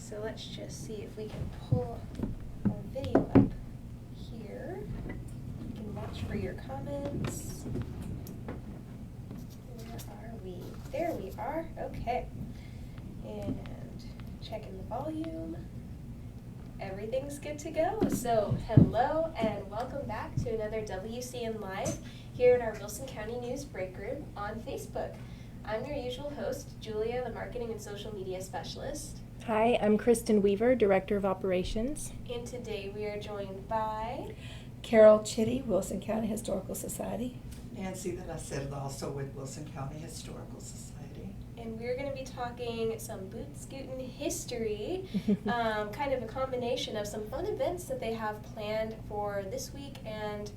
So let's just see if we can pull our video up here. You can watch for your comments. Where are we? There we are. Okay. And checking the volume. Everything's good to go. So hello and welcome back to another WCN Live here in our Wilson County News Break Room on Facebook. I'm your usual host, Julia, the Marketing and Social Media Specialist. Hi, I'm Kristen Weaver, Director of Operations. And today we are joined by Carol Chitty, Wilson County Historical Society. Nancy de la Cerda, also with Wilson County Historical Society. And we're going to be talking some Boot-scootin history, kind of a combination of some fun events that they have planned for this week and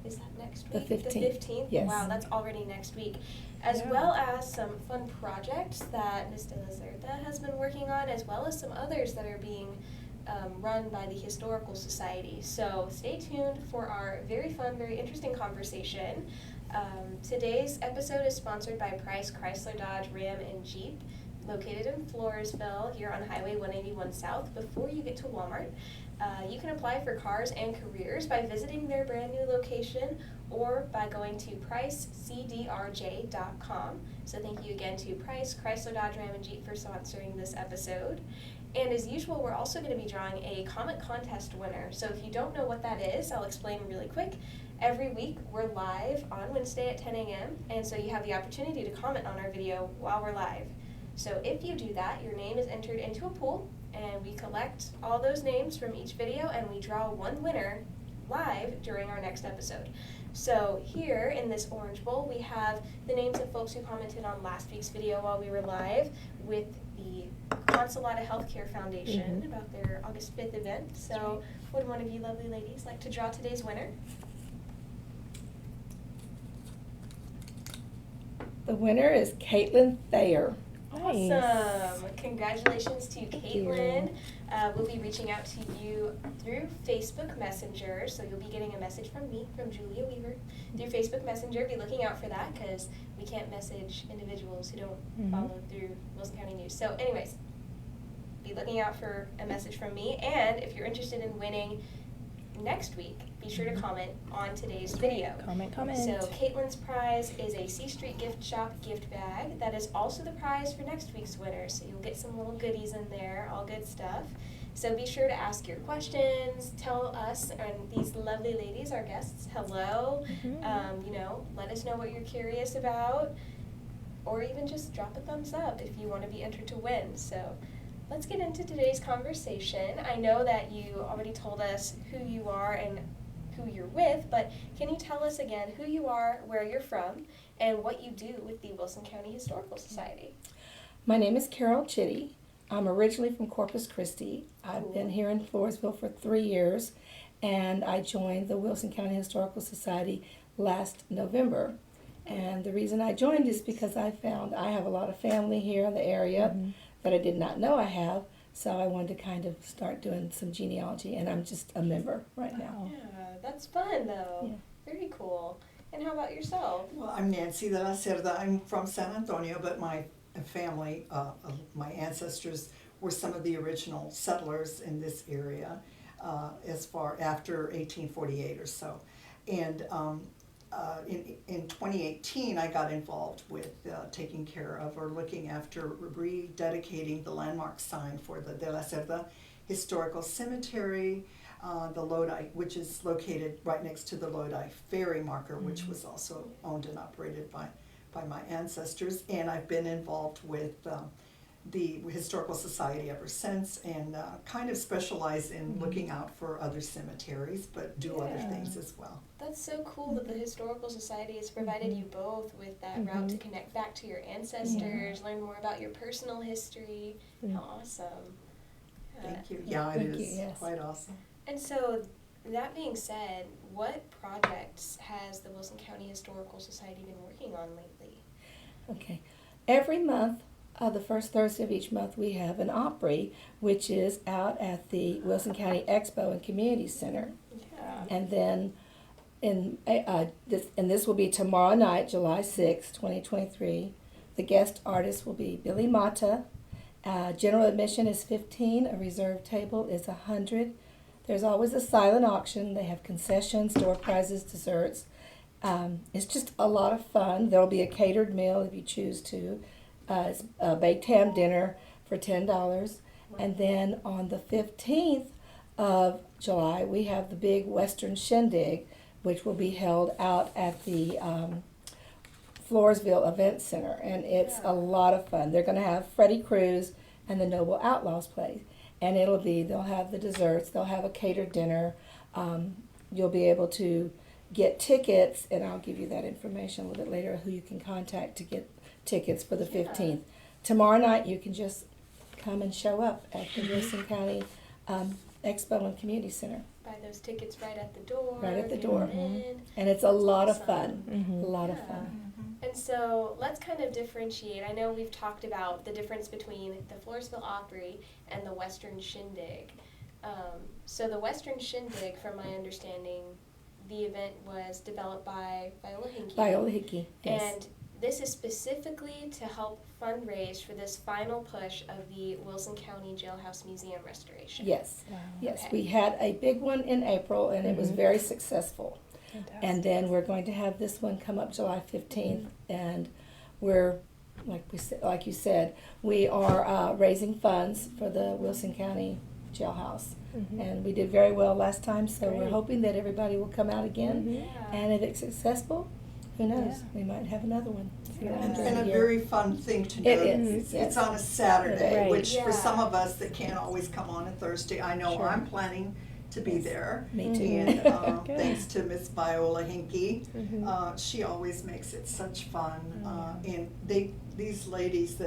is that next week? The 15th. The 15th? Yes. Wow, that's already next week. As well as some fun projects that Ms. de la Cerda has been working on, as well as some others that are being run by the Historical Society. So stay tuned for our very fun, very interesting conversation. Today's episode is sponsored by Price Chrysler Dodge Ram and Jeep, located in Floresville here on Highway 181 South before you get to Walmart. You can apply for cars and careers by visiting their brand new location or by going to pricecdrj.com. So thank you again to Price Chrysler Dodge Ram and Jeep for sponsoring this episode. And as usual, we're also going to be drawing a comment contest winner. So if you don't know what that is, I'll explain really quick. Every week, we're live on Wednesday at 10 a.m., and so you have the opportunity to comment on our video while we're live. So if you do that, your name is entered into a pool, and we collect all those names from each video, and we draw one winner live during our next episode. So here in this orange bowl, we have the names of folks who commented on last week's video while we were live with the Consolata Healthcare Foundation about their August 5th event. So would one of you lovely ladies like to draw today's winner? The winner is Caitlin Thayer. Nice. Awesome. Congratulations to Thank Caitlin. We'll be reaching out to you through Facebook Messenger, so you'll be getting a message from me, from Julia Weaver, through Facebook Messenger. Be looking out for that because we can't message individuals who don't follow through Wilson County News. So anyways, be looking out for a message from me, and if you're interested in winning next week, be sure to comment on today's video. Comment. So Caitlin's prize is a C Street Gift Shop gift bag. That is also the prize for next week's winner. So you'll get some little goodies in there, all good stuff. So be sure to ask your questions, tell us and these lovely ladies, our guests, hello. Let us know what you're curious about, or even just drop a thumbs up if you want to be entered to win. So let's get into today's conversation. I know that you already told us who you are and who you're with, but can you tell us again who you are, where you're from, and what you do with the Wilson County Historical Society? My name is Carol Chitty. I'm originally from Corpus Christi. I've been here in Floresville for 3 years, and I joined the Wilson County Historical Society last November. And the reason I joined is because I found I have a lot of family here in the area that I did not know I have, so I wanted to kind of start doing some genealogy, and I'm just a member right now. Yeah, that's fun though. Yeah. Very cool. And how about yourself? Well, I'm Nancy de la Cerda. I'm from San Antonio, but my family, my ancestors were some of the original settlers in this area as far after 1848 or so. And in 2018, I got involved with taking care of or looking after rededicating the landmark sign for the De La Cerda Historical Cemetery, the Lodi, which is located right next to the Lodi Ferry marker, which was also owned and operated by my ancestors. And I've been involved with the Historical Society ever since, and kind of specialize in looking out for other cemeteries, but do other things as well. That's so cool that the Historical Society has provided you both with that route to connect back to your ancestors, learn more about your personal history. How awesome. Thank you. Yeah, it is quite awesome. And so, that being said, what projects has the Wilson County Historical Society been working on lately? Okay. Every month, the first Thursday of each month, we have an Opry, which is out at the Wilson County Expo and Community Center. Yeah. And then, this will be tomorrow night, July 6, 2023. The guest artist will be Billy Mata, General admission is $15. A reserved table is $100. There's always a silent auction. They have concessions, door prizes, desserts. It's just a lot of fun. There'll be a catered meal if you choose to. It's a baked ham dinner for $10. And then on the 15th of July, we have the big Western Shindig, which will be held out at the Floresville Event Center. And it's a lot of fun. They're going to have Freddie Cruz and the Noble Outlaws play. And they'll have the desserts, they'll have a catered dinner. You'll be able to get tickets, and I'll give you that information a little bit later, who you can contact to get tickets for the 15th. Tomorrow night, you can just come and show up at the Wilson County Expo and Community Center. Buy those tickets right at the door. Right at the get door. them in. And it's a lot of awesome. fun. A lot of fun. And so let's kind of differentiate. I know we've talked about the difference between the Floresville Opry and the Western Shindig. So the Western Shindig, from my understanding, the event was developed by Viola Hickey. Viola Hickey, yes. And this is specifically to help fundraise for this final push of the Wilson County Jailhouse Museum restoration. Yes, Wow. yes. Okay. We had a big one in April, and it was very successful. Fantastic. And then we're going to have this one come up July 15th, and we're, like you said, we are raising funds for the Wilson County Jailhouse. And we did very well last time, so we're Great. hoping that everybody will come out again. Yeah. And if it's successful, who knows? Yeah. We might have another one. Yeah. And a very fun thing to It note. is, yes. It's on a Saturday, Right. which for Yeah. some of us that can't always come on a Thursday, I know Sure. I'm planning to be there. Me too. And Good. thanks to Miss Viola Hickey, Mhm. she always makes it such fun. And these ladies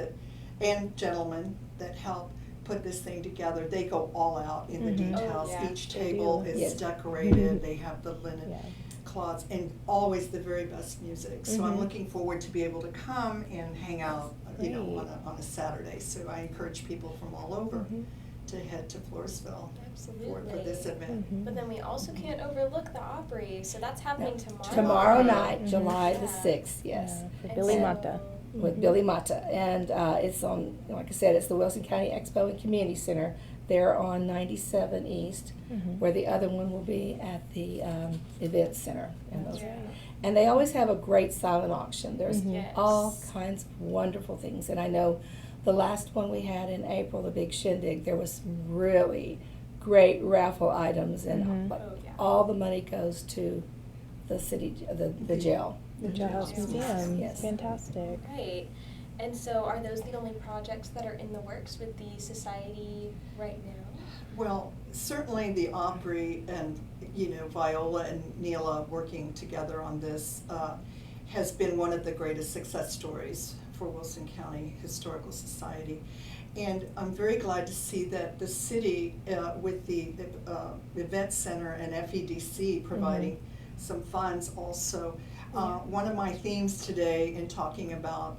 and gentlemen that help put this thing together, they go all out in the Mhm. details. Oh, yeah. Each They table do. is Yes. decorated, they have the linen Yeah. cloths, and always the very best music. So I'm Mhm. looking forward to be able to come and hang out, Great. on a Saturday. So I encourage people from all over Mhm. to head to Floresville Absolutely. for this event. Mhm. But then we also can't overlook the Opry, so that's happening tomorrow. Tomorrow Tomorrow. night, Mhm. July the Yeah. 6th, yes. Yeah, for And Billy so- Mata. With Mhm. Billy Mata. And it's on, like I said, it's the Wilson County Expo and Community Center. They're on 97 East, Mhm. where the other one will be at the Event Center. And, That's those. right. And they always have a great silent auction. There's Mhm. Yes. all kinds of wonderful things. And I know the last one we had in April, the Big Shindig, there was some really great raffle items, and Mhm. but Oh, yeah. all the money goes to the city, the jail. The Jailhouse Yes. Museum. Yes. Fantastic. Right. And so are those the only projects that are in the works with the society right now? Well, certainly the Opry and, Viola and Neela working together on this has been one of the greatest success stories for Wilson County Historical Society. And I'm very glad to see that the city, with the Event Center and FEDC providing some funds also. One of my themes today in talking about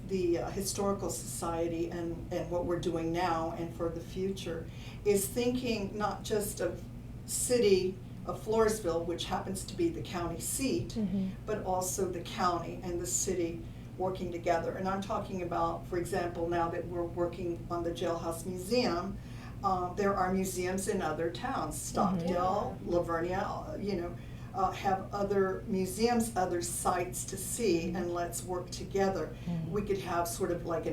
the Historical Society and what we're doing now and for the future is thinking not just of city of Floresville, which happens to be the county seat, Mhm. but also the county and the city working together. And I'm talking about, for example, now that we're working on the Jailhouse Museum, there are museums in other towns, Stockdale, Lavernia, have other museums, other sites to see, and let's work together. We could have sort of like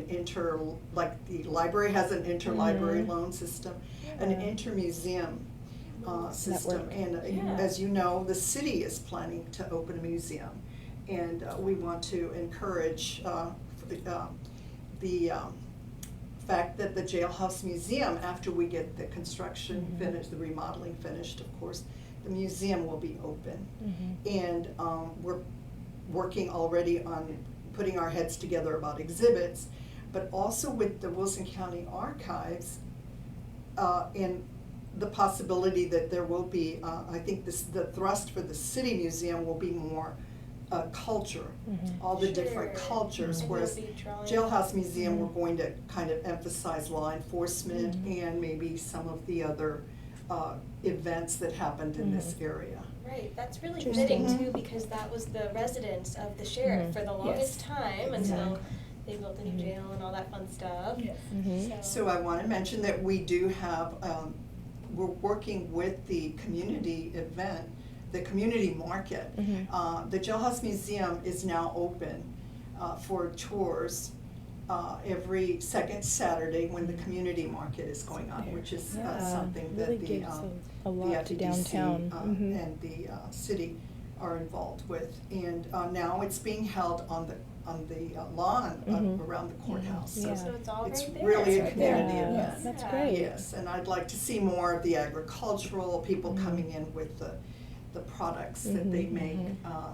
like the library has an interlibrary loan system, an inter-museum system. Network. And Yeah. as you know, the city is planning to open a museum. And we want to encourage the fact that the Jailhouse Museum, after we get the construction finished, the remodeling finished, of course, the museum will be open. And we're working already on putting our heads together about exhibits, but also with the Wilson County Archives, and the possibility that there will be, I think the thrust for the city museum will be more culture, all the different Sure. cultures, And whereas you'll be drawing- Jailhouse Museum, we're going to kind of emphasize law enforcement and maybe some of the other events that happened in this area. Right, that's really Interesting. fitting too, because that was the residence of the sheriff for the longest time until they built the new jail and all that fun stuff. Yes. So I want to mention that we do have, we're working with the community event, the community market. The Jailhouse Museum is now open for tours every second Saturday when the community market is going on, which is something that really the gives a lot to FTDC downtown. and the city are involved with. And now it's being held on the lawn around the courthouse. Yeah. So it's all It's right there. really a Right there. community Yeah, event. that's Yeah. great. Yes, and I'd like to see more of the agricultural people coming in with the products that they make.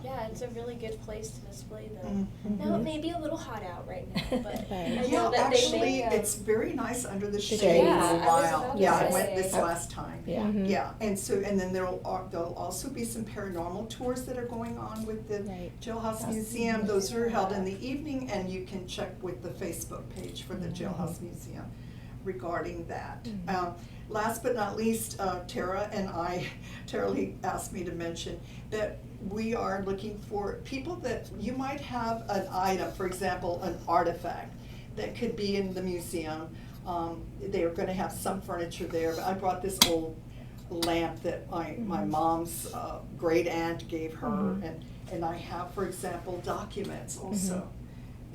Yeah, it's a really good place to display them. Mhm. Now, it may be a little hot out right now, but Right. I Yeah, know that they actually, make, it's very nice under the shade shade. for Yeah, I a was while. about to Yeah, I say. went this last time. Yeah. Yeah, and so, and then there'll also be some paranormal tours that are going on with the Right. Jailhouse Museum. Those are held in the evening, and you can check with the Facebook page for the Jailhouse Museum regarding that. Last but not least, Tara Lee asked me to mention that we are looking for people that you might have an item, for example, an artifact that could be in the museum. They are gonna have some furniture there, but I brought this old lamp that my mom's great aunt gave her, and I have, for example, documents also.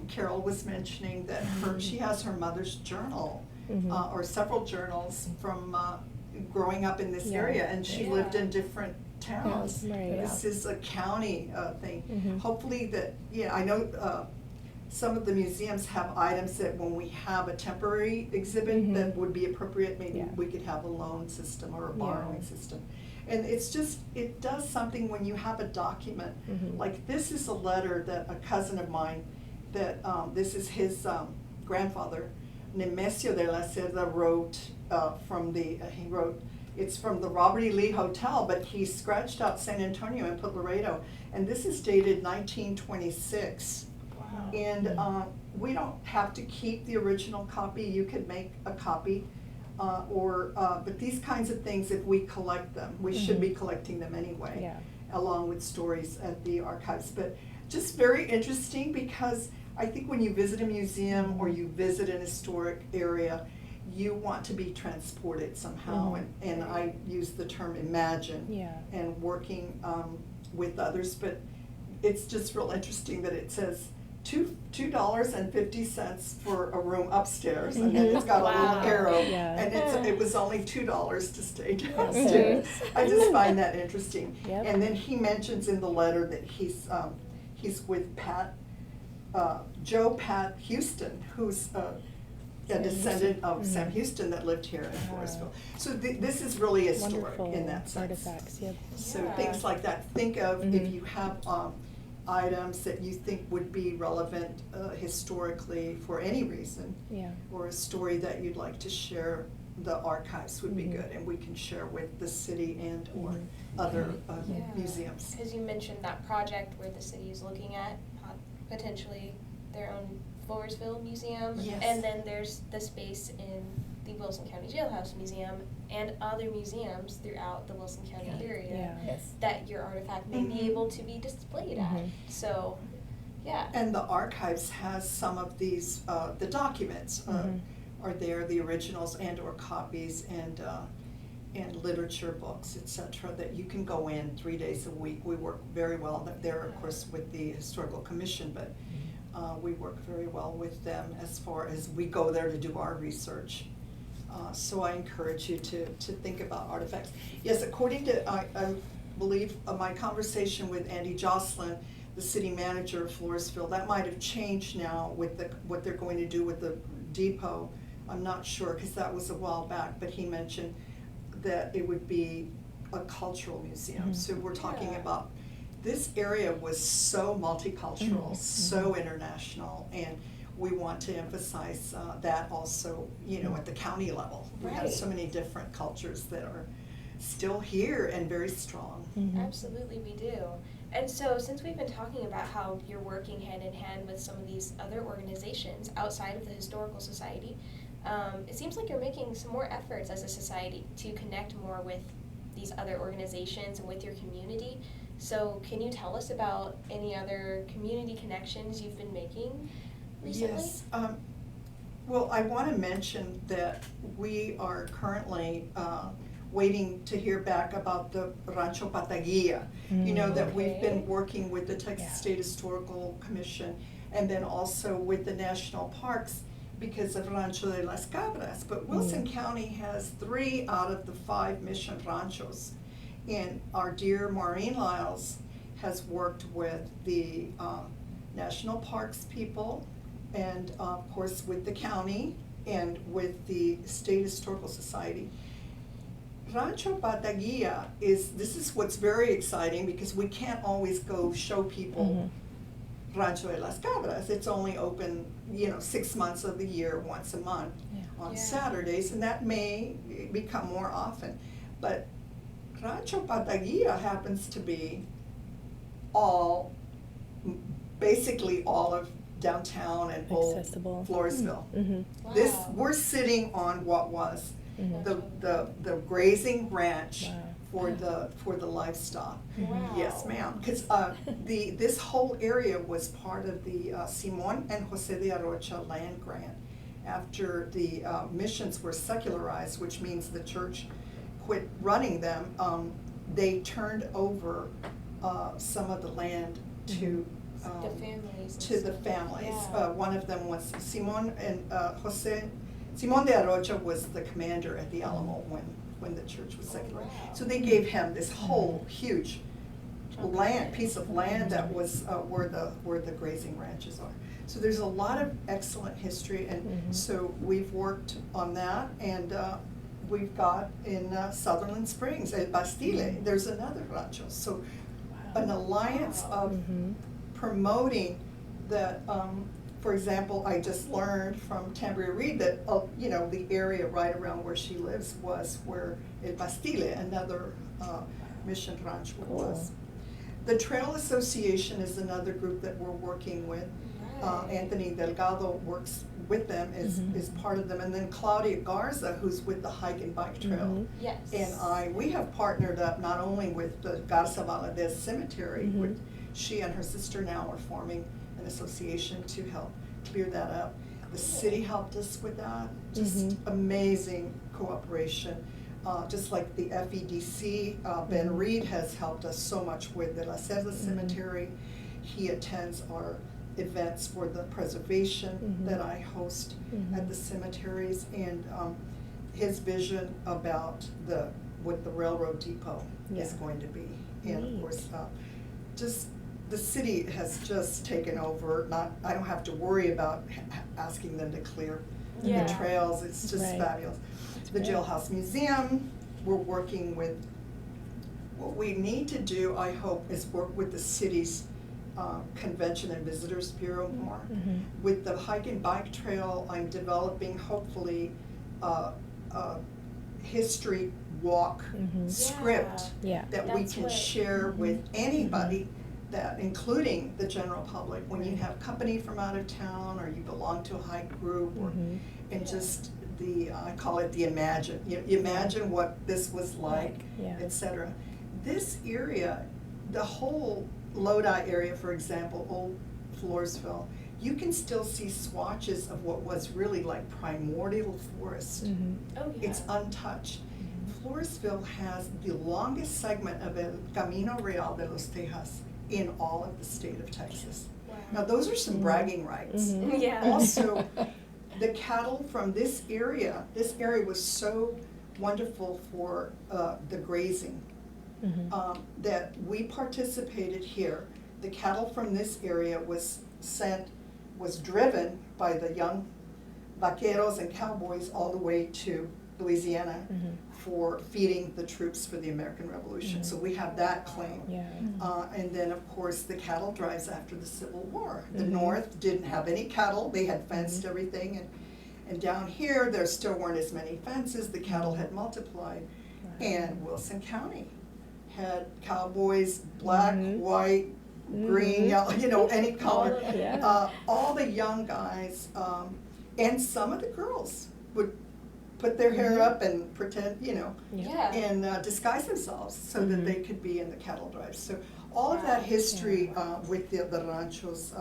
Carol was mentioning that she has her mother's journal, or several journals from growing up in this Yeah. area, and she Yeah. lived in different towns. Yes, right. This is a county thing. Mhm. Hopefully that, I know some of the museums have items that when we have a temporary exhibit that would be appropriate, maybe Yeah. we could have a loan system or a Yeah. borrowing system. And it's just, it does something when you have a document. Like, this is a letter that a cousin of mine, that this is his grandfather, Nemesio de la Cerda, wrote he wrote, it's from the Robert E. Lee Hotel, but he scratched out San Antonio and put Laredo. And this is dated 1926. wow. And we don't have to keep the original copy. You could make a copy. But these kinds of things, if we collect them, we should be collecting them anyway, Yeah. along with stories at the archives. But just very interesting, because I think when you visit a museum or you visit an historic area, you want to be transported somehow. And I use the term imagine. Yeah. And working with others. But it's just real interesting that it says $2.50 for a room upstairs, and then it's got a Wow. little arrow, Yeah. and it was only $2 to stay downstairs. I just find that interesting. Yep. And then he mentions in the letter that he's with Joe Pat Houston, who's a descendant of Sam Houston that lived here in Floresville. So this is really historic Wonderful in that sense. artifacts, yep. So Yeah. things like that, think of if you have items that you think would be relevant historically for any reason, Yeah. or a story that you'd like to share, the archives would be good, and we can share with the city and or other Yeah. museums. Because you mentioned that project where the city is looking at potentially their own Floresville Museum. Yes. And then there's the space in the Wilson County Jailhouse Museum and other museums throughout the Wilson County area Yeah. Yes. that your artifact may be able to be displayed at. So, yeah. And the archives has some of these, the documents are there, the originals and or copies, and literature books, etc., that you can go in 3 days a week. We work very well there, of course, with the Historical Commission, but we work very well with them as far as we go there to do our research. So I encourage you to think about artifacts. Yes, according to, I believe, my conversation with Andy Jocelyn, the city manager of Floresville, that might have changed now with what they're going to do with the depot. I'm not sure, because that was a while back, but he mentioned that it would be a cultural museum. So we're talking about, this area was so multicultural, so international, and we want to emphasize that also, at the county level. We have Right. so many different cultures that are still here and very strong. Absolutely, we do. And so, since we've been talking about how you're working hand in hand with some of these other organizations outside of the Historical Society, it seems like you're making some more efforts as a society to connect more with these other organizations and with your community. So, can you tell us about any other community connections you've been making? recently? Yes. Well, I want to mention that we are currently waiting to hear back about the Rancho Pataguilla. You know, that we've Okay. been working with the Texas Yeah. State Historical Commission and then also with the national parks because of Rancho de las Cabras. But Wilson County has 3 out of the 5 mission ranchos. And our dear Maureen Lyles has worked with the national parks people and of course with the county and with the State Historical Society. Rancho Pataguilla this is what's very exciting because we can't always go show people Rancho de las Cabras. It's only open, 6 months of the year, once a month on Yeah. Saturdays, and that may become more often. But Rancho Pataguilla happens to be basically all of downtown and old Accessible. Floresville. Mm-hmm. Wow. We're sitting on what was Mhm. the grazing ranch Wow. for the livestock. Wow. Yes, ma'am, because this whole area was part of the Simon and Jose de Arocha land grant. After the missions were secularized, which means the church quit running them, they turned over some of the land to The families. and to the stuff. families. Yeah. One of them was Simon and Simon de Arocha was the commander at the Alamo when the church was secular. wow. So they gave him this whole huge piece of land that was where the grazing ranches are. So there's a lot of excellent history, and so we've worked on that, and we've got in Sutherland Springs, El Bastille, there's another rancho. So an alliance of promoting that, for example, I just learned from Tambria Reed that, the area right around where she lives was where El Bastille, another mission rancho was. The Trail Association is another group that we're working with. Right. Anthony Delgado works with them, is part of them, and then Claudia Garza, who's with the Hike and Bike Trail. Yes. And we have partnered up not only with the Garza Valadez Cemetery, which she and her sister now are forming an association to help clear that up. The city helped us with that, just amazing cooperation. Just like the FEDC, Ben Reed has helped us so much with the La Cerda Cemetery. He attends our events for the preservation that I host at the cemeteries, and his vision about what the railroad depot is going to be. And of course, just the city has just taken over. I don't have to worry about asking them to clear Yeah. the trails. It's just fabulous. The Jailhouse Museum, we're working with, what we need to do, I hope, is work with the city's Convention and Visitors Bureau more. With the Hike and Bike Trail, I'm developing hopefully a history walk script Yeah. that we That's can what- share with anybody, that including the general public, when you have company from out of town or you belong to a hike group, or and just I call it the imagine. You imagine what this was like, Yeah. etc. This area, the whole Lodi area, for example, old Floresville, you can still see swatches of what was really like primordial forest. Oh, yeah. It's untouched. Floresville has the longest segment of El Camino Real de los Tejas in all of the state of Texas. Wow. Now, those are some bragging rights. Yeah. Also, the cattle from this area was so wonderful for the grazing that we participated here. The cattle from this area was driven by the young vaqueros and cowboys all the way to Louisiana for feeding the troops for the American Revolution. So we have that claim. Yeah. And then, of course, the cattle drives after the Civil War. The North didn't have any cattle. They had fenced everything. And down here, there still weren't as many fences. The cattle had multiplied. And Wilson County had cowboys, black, white, green, yellow, any color. All the young guys, and some of the girls would put their hair up and pretend, Yeah. and disguise themselves so that they could be in the cattle drives. So all of that history with the ranchos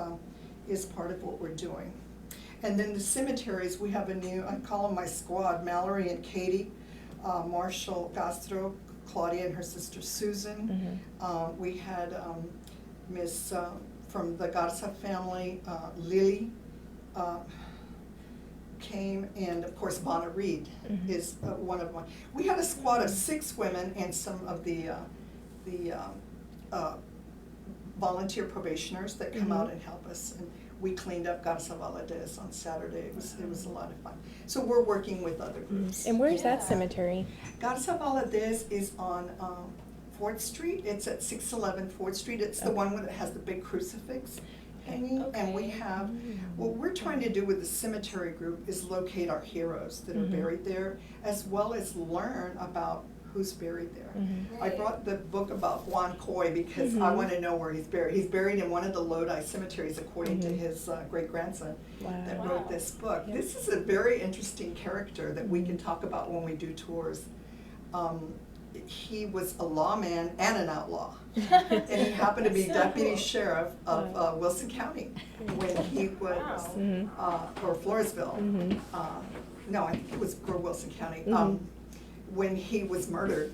is part of what we're doing. And then the cemeteries, we have a new, I call them my squad, Mallory and Katie, Marshall Castro, Claudia and her sister Susan. We had Miss from the Garza family, Lily, came, and of course Bonna Reed is one of my. We had a squad of 6 women and some of the volunteer probationers that come out and help us. And we cleaned up Garza Valadez on Saturday. It was a lot of fun. So we're working with other groups. And where's that cemetery? Garza Valadez is on 4th Street. It's at 611 4th Street. It's the one that has the big crucifix hanging. And we have, what we're trying to do with the cemetery group is locate our heroes that are buried there, as well as learn about who's buried there. I brought the book about Juan Coy because I want to know where he's buried. He's buried in one of the Lodi cemeteries, according to his great-grandson that wrote this book. Yep. This is a very interesting character that we can talk about when we do tours. He was a lawman and an outlaw. And he happened to be deputy sheriff of Wilson County when he was, or Floresville. No, I think it was for Wilson County. When he was murdered.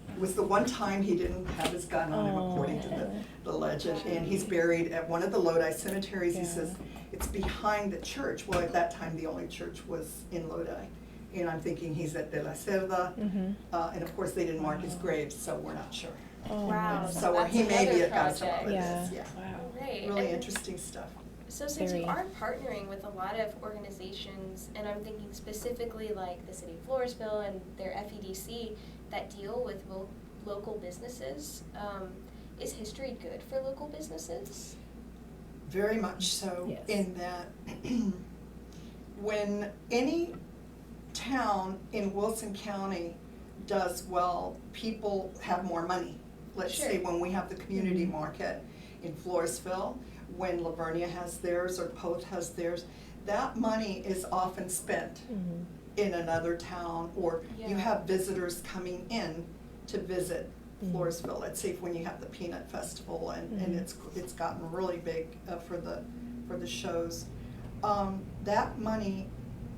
It was the one time he didn't have his gun on him, according to the legend. And he's buried at one of the Lodi cemeteries. He says it's behind the church. Well, at that time, the only church was in Lodi. And I'm thinking he's at De La Cerda. And of course, they didn't mark his grave, so we're not sure. Wow. So that's he may be another at Garza project. Valadez. Yeah. Wow. Right. Really And interesting stuff. so since you Very. are partnering with a lot of organizations, and I'm thinking specifically like the city of Floresville and their FEDC that deal with local businesses, is history good for local businesses? Very much so, Yes. in that when any town in Wilson County does well, people have more money. Let's Sure. say when we have the community market in Floresville, when Lavernia has theirs or Poth has theirs, that money is often spent in another town, or you Yeah. have visitors coming in to visit Floresville. Let's say when you have the Peanut Festival and it's gotten really big for the shows. That money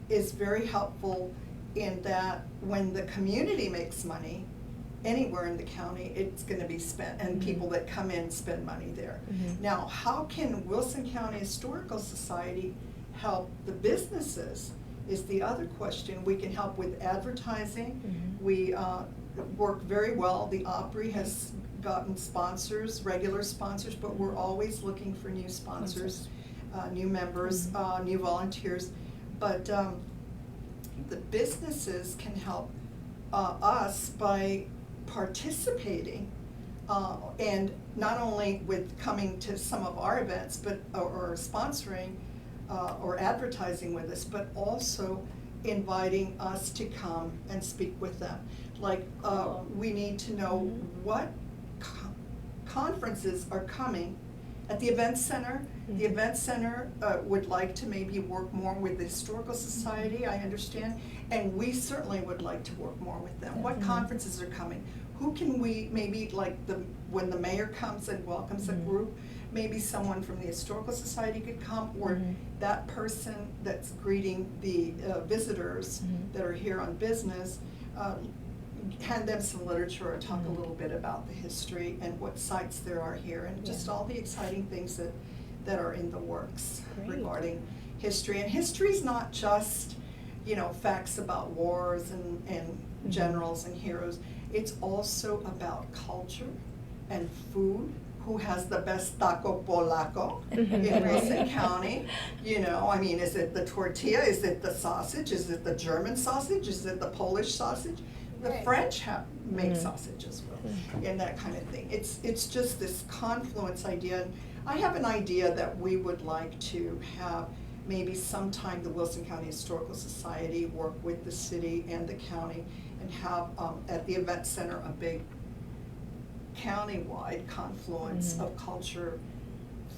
is very helpful in that when the community makes money anywhere in the county, it's going to be spent, and people that come in spend money there. Now, how can Wilson County Historical Society help the businesses is the other question. We can help with advertising. We work very well. The Opry has gotten sponsors, regular sponsors, but we're always looking for new sponsors, new members, new volunteers. But the businesses can help us by participating, and not only with coming to some of our events, but or sponsoring or advertising with us, but also inviting us to come and speak with them. Like, we need to know what conferences are coming at the event center. The event center would like to maybe work more with the Historical Society, I understand, and we certainly would like to work more with them. What conferences are coming? Who can we, maybe like when the mayor comes and welcomes a group, maybe someone from the Historical Society could come, or that person that's greeting the visitors that are here on business, hand them some literature or talk a little bit about the history and what sites there are here, and just all the exciting things that are in the works regarding history. And history's not just, facts about wars and generals and heroes. It's also about culture and food. Who has the best taco polaco in Wilson County? Is it the tortilla? Is it the sausage? Is it the German sausage? Is it the Polish sausage? The French make sausage as well, and that kind of thing. It's just this confluence idea. And I have an idea that we would like to have maybe sometime the Wilson County Historical Society work with the city and the county and have at the event center a big county-wide confluence of culture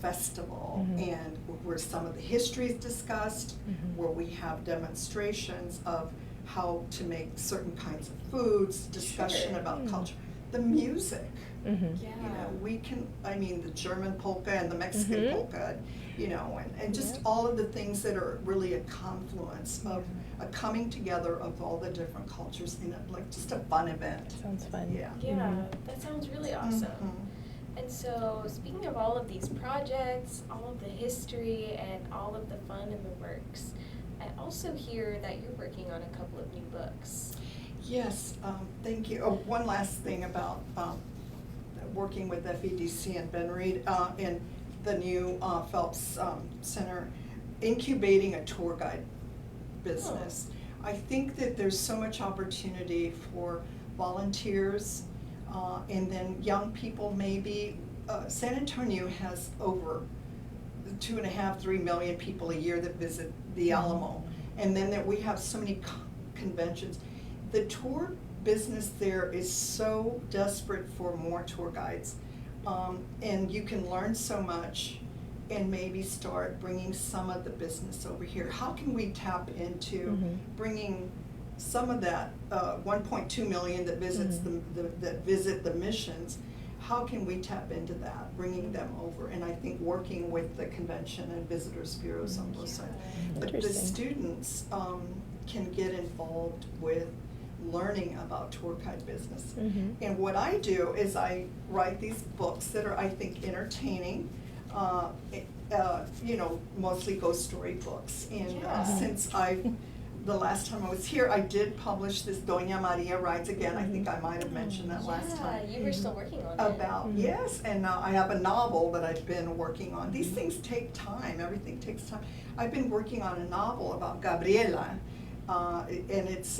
festival, and where some of the history is discussed, where we have demonstrations of how to make certain kinds of foods, discussion about culture, the music. We can, the German polka and the Mexican polka, you know, and just Yep. all of the things that are really a confluence of a coming together of all the different cultures in like just a fun event. Sounds fun. Yeah. Yeah, Mhm. that sounds really awesome. Mhm. And so, speaking of all of these projects, all of the history, and all of the fun in the works, I also hear that you're working on a couple of new books. Yes, thank you. Oh, one last thing about working with FEDC and Ben Reed in the new Phelps Center, incubating a tour guide business. I think that there's so much opportunity for volunteers and then young people maybe. San Antonio has over 2.5, 3 million people a year that visit the Alamo. And then that we have so many conventions. The tour business there is so desperate for more tour guides. And you can learn so much and maybe start bringing some of the business over here. How can we tap into bringing some of that 1.2 million that visits that visit the missions? How can we tap into that, bringing them over? And I think working with the convention and visitors bureaus on both sides. But the Interesting. students can get involved with learning about tour guide business. And what I do is I write these books that are, I think, entertaining, you know, mostly ghost story books. And since the last time I was here, I did publish this Doña Maria Rides Again. I think I might have mentioned that last time. Yeah, you were still working on it. About, yes, and I have a novel that I've been working on. These things take time, everything takes time. I've been working on a novel about Gabriela, and it's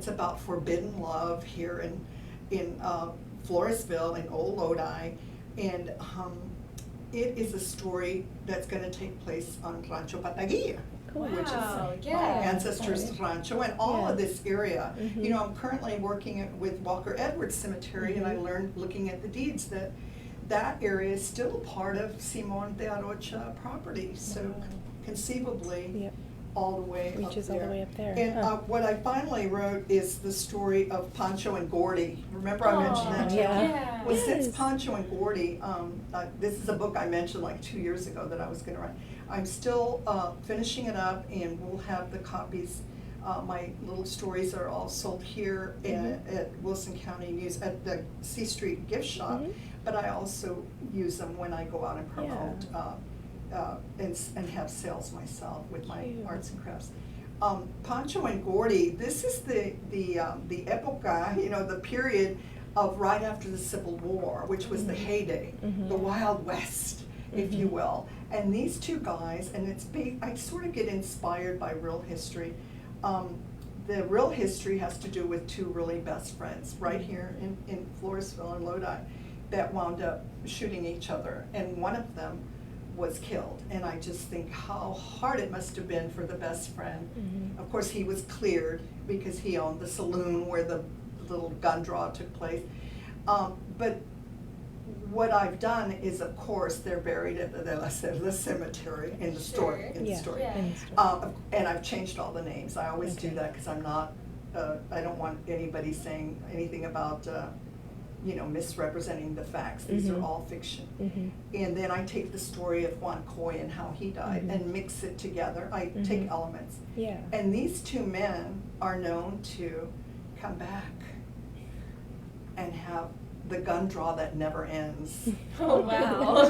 about forbidden love here in Floresville in Old Lodi, and it is a story that's gonna take place on Rancho Pataguilla. Cool. Which is Wow, my yeah. ancestors' rancho, and all Yeah. of this area. You know, I'm currently working with Walker Edwards Cemetery, and I learned, looking at the deeds, that that area is still a part of Simon de Arocha property, so conceivably, Yep. all the way up there. Reaches all the way up there. And Huh. what I finally wrote is the story of Pancho and Gordy. Remember I mentioned that Aw, to you? yeah. Well, since Yes. Pancho and Gordy, this is a book I mentioned like 2 years ago that I was gonna write. I'm still finishing it up, and we'll have the copies. My little stories are all sold here at Wilson County Museum, at the C Street gift shop, but I also use them when I go out and promote and have sales myself with my Cute. arts and crafts. Pancho and Gordy, this is the época, you know, the period of right after the Civil War, which was the heyday, the Wild West, if you will. And these two guys, and I sort of get inspired by real history. The real history has to do with two really best friends right here in Floresville and Lodi that wound up shooting each other, and one of them was killed. And I just think how hard it must have been for the best friend. Of course, he was cleared because he owned the saloon where the little gun draw took place. But what I've done is, of course, they're buried at the De La Cerda Cemetery in the story. Sure. In the Yeah. story. Yeah. In the story. And I've changed all the names. I always do Okay. that because I'm not. I don't want anybody saying anything about, you know, misrepresenting the facts. These are all fiction. And then I take the story of Juan Coy and how he died and mix it together. I take elements. Yeah. And these two men are known to come back and have the gun draw that never ends. Oh, wow.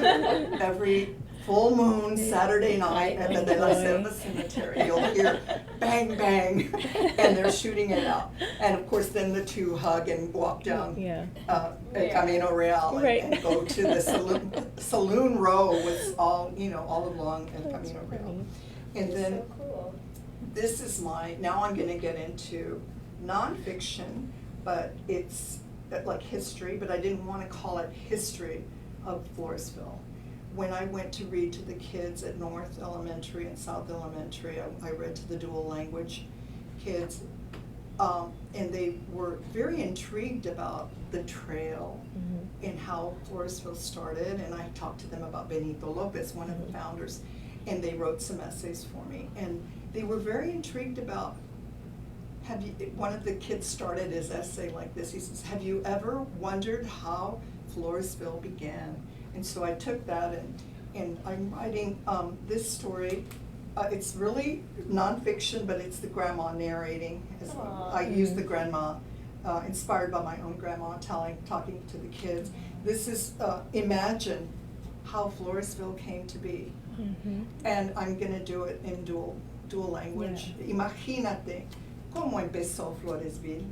Every full moon Saturday night at the De La Cerda Cemetery, you'll hear bang, bang, and they're shooting it out. And of course, then the two hug and walk down Yeah. El Camino Real Right. and go to the saloon row was all, you know, all along El That's Camino Real. funny. And then So cool. this is now I'm gonna get into nonfiction, but it's like history, but I didn't wanna call it history of Floresville. When I went to read to the kids at North Elementary and South Elementary, I read to the dual language kids, and they were very intrigued about the trail and how Floresville started, and I talked to them about Benito Lopez, one of the founders, and they wrote some essays for me, and they were very intrigued about, one of the kids started his essay like this, he says, have you ever wondered how Floresville began? And so I took that and I'm writing this story. It's really nonfiction, but it's the grandma narrating. Aw. I use the grandma, inspired by my own grandma, talking to the kids. This is imagine how Floresville came to be, and I'm gonna do it in dual language. Imagínate cómo empezó Floresville.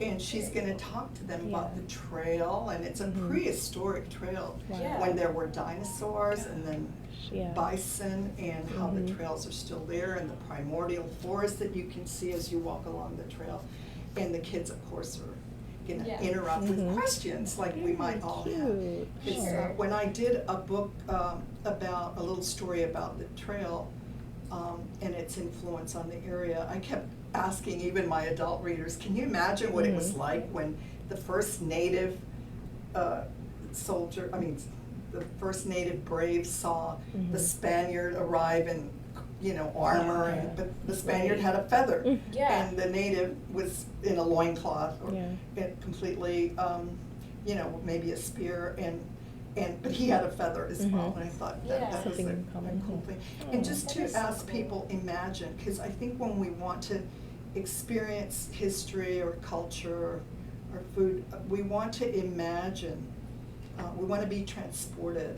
And she's gonna talk to them about the trail, and it's a prehistoric trail Yeah. when there were dinosaurs and then bison, and how the trails are still there, and the primordial forest that you can see as you walk along the trail. And the kids, of course, are gonna interrupt with questions like we might all have. Because when I did a book about a little story about the trail and its influence on the area, I kept asking even my adult readers, can you imagine what it was like when the first native the first native brave saw the Spaniard arrive in, armor, but the Spaniard had a feather, and the native was in a loincloth, or completely, maybe a spear, but he had a feather as well, and I thought that was Something a in common. cool thing. And just to ask people, imagine, because I think when we want to experience history or culture or food, we want to imagine, we want to be transported,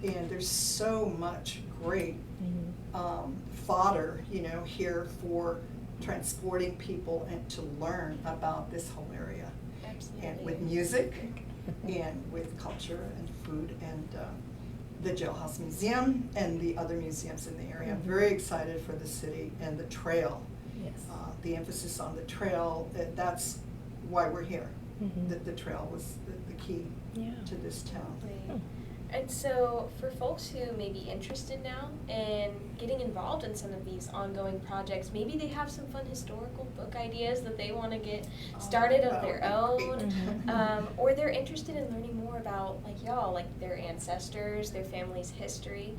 and there's so much great fodder, here for transporting people and to learn about this whole area. Absolutely. And with music and with culture and food and the Jailhouse Museum and the other museums in the area. I'm very excited for the city and the trail. Yes. The emphasis on the trail, that's why we're here. That the trail was the key to this town. Right. And so for folks who may be interested now in getting involved in some of these ongoing projects, maybe they have some fun historical book ideas that they want to get started of their own, or they're interested in learning more about, like y'all, like their ancestors, their family's history.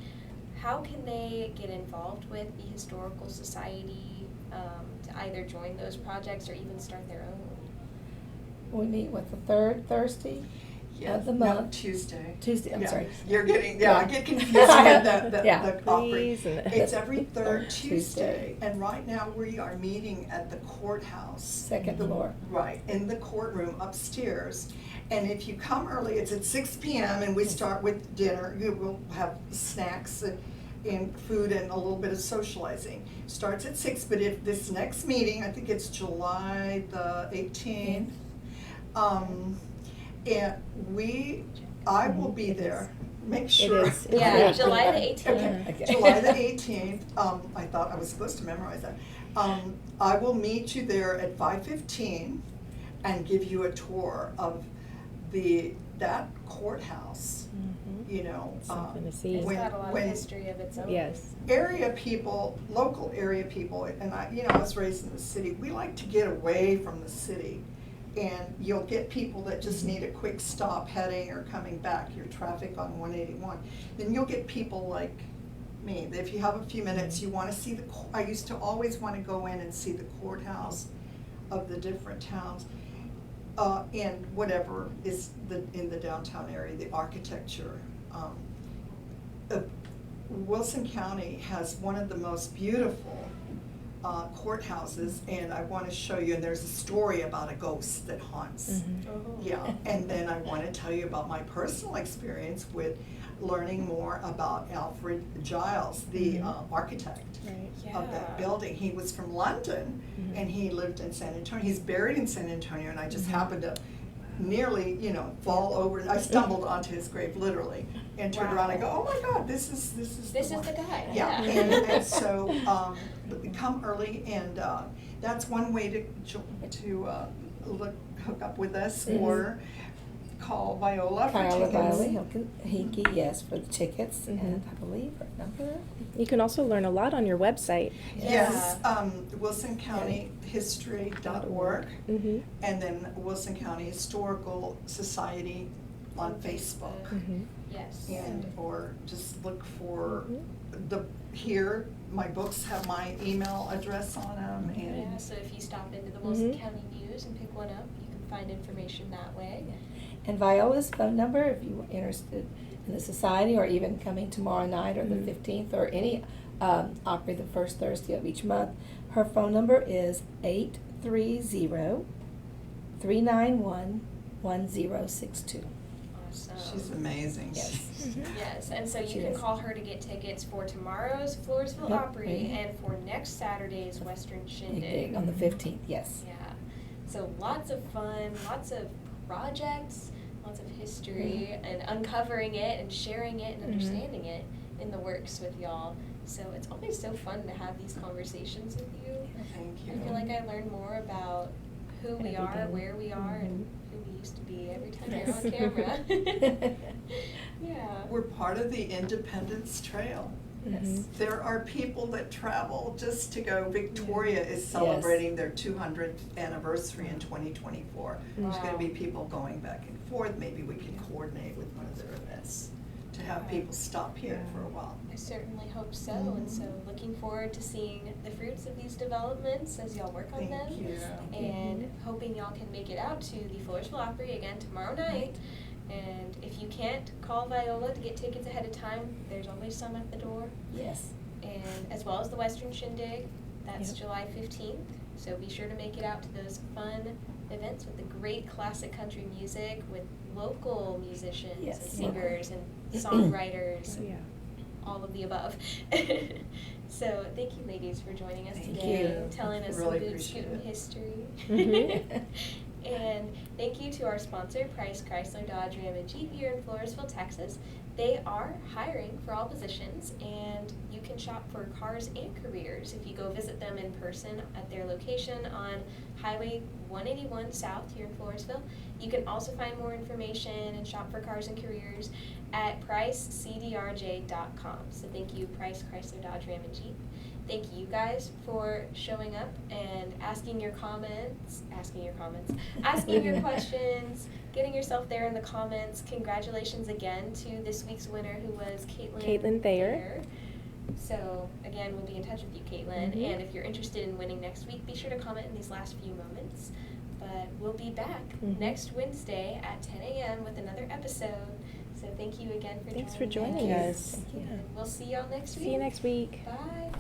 How can they get involved with the Historical Society to either join those projects or even start their own? We meet with the third Thursday of the No, month. Tuesday. I'm Yeah. sorry. You're getting, I get confused with the offering. Please. It's every third Tuesday. Tuesday, and right now we are meeting at the courthouse. Second floor. Right, in the courtroom upstairs. And if you come early, it's at 6 p.m. and we start with dinner. You will have snacks and food and a little bit of socializing. Starts at 6, but if this next meeting, I think it's July the 18th, and I will be there. Make sure. is. Yeah, July the 18th. Okay, July the 18th. I thought I was supposed to memorize that. I will meet you there at 5:15 and give you a tour of that courthouse. Something to see. It's when- got a lot of when- history of its own. Yes. Area people, local area people, and I was raised in the city, we like to get away from the city. And you'll get people that just need a quick stop heading or coming back, your traffic on 181. Then you'll get people like me, that if you have a few minutes, you want to see I used to always want to go in and see the courthouse of the different towns. And whatever is in the downtown area, the architecture. Wilson County has one of the most beautiful courthouses, and I want to show you, and there's a story about a ghost that haunts. Oh. Yeah, and then I want to tell you about my personal experience with learning more about Alfred Giles, the architect of that building. He was from London, and he lived in San Antonio. He's buried in San Antonio, and I just happened to nearly, fall over. I stumbled onto his grave, literally, and turned around and go, "Oh my God, this is the guy. Yeah, and so come early, and that's one way to hook up with us, or call Viola for Viola tickets. Hinky, yes, for the tickets, and I believe her number. You can also learn a lot on your website. Yes, WilsonCountyHistory.org, and then Wilson County Historical Society on Facebook. Yes. And, or just look for my books have my email address on them, and Yeah, so if you stop into the Wilson County News and pick one up, you can find information that way. And Viola's phone number, if you were interested in the society, or even coming tomorrow night or the 15th, or any Opry the first Thursday of each month, her phone number is 830-391-1062. Awesome. She's amazing. Yes. Yes, and so She you can is. call her to get tickets for tomorrow's Floresville Yep, Opry right. and for next Saturday's Western Big Shindig. on the 15th, yes. Yeah, so lots of fun, lots of projects, lots of history, and uncovering it and sharing it and understanding it in the works with y'all. So it's always so fun to have these conversations with you. Thank I feel like I learn more about who we are, Everything. where we are, and who we used to be every time you're Yes. on camera. Yeah. We're part of the Independence Trail. Yes. There are people that travel just to go. Victoria is celebrating their 200th anniversary in 2024. There's Wow. going to be people going back and forth. Maybe we can coordinate with one of their events to have people stop here for a while. I certainly hope so, and so looking forward to seeing the fruits of these developments as y'all work on them. Thank you. And hoping y'all can make it out to the Floresville Opry again tomorrow night. And if you can't, call Viola to get tickets ahead of time. There's always some at the door. Yes. And as well as the Western Shindig, that's Yep. July 15th. So be sure to make it out to those fun events with the great classic country music, with local musicians Yes. and singers and songwriters, Oh, yeah. all of the above. So thank you, ladies, for joining us Thank today, you. telling us Really some appreciate Boot-scootin it. history. Mhm. And thank you to our sponsor, Price Chrysler Dodge Ram and Jeep here in Floresville, Texas. They are hiring for all positions, and you can shop for cars and careers if you go visit them in person at their location on Highway 181 South here in Floresville. You can also find more information and shop for cars and careers at pricecdrj.com. So thank you, Price Chrysler Dodge Ram and Jeep. Thank you guys for showing up and asking your questions, getting yourself there in the comments. Congratulations again to this week's winner, who was Caitlin Thayer. So again, we'll be in touch with you, Caitlin. Mhm. And if you're interested in winning next week, be sure to comment in these last few moments. But we'll be back Mhm. next Wednesday at 10 a.m. with another episode. So thank you again for Thanks for joining joining Thank you. us. Thank you. And we'll see y'all next week. See you next week. Bye.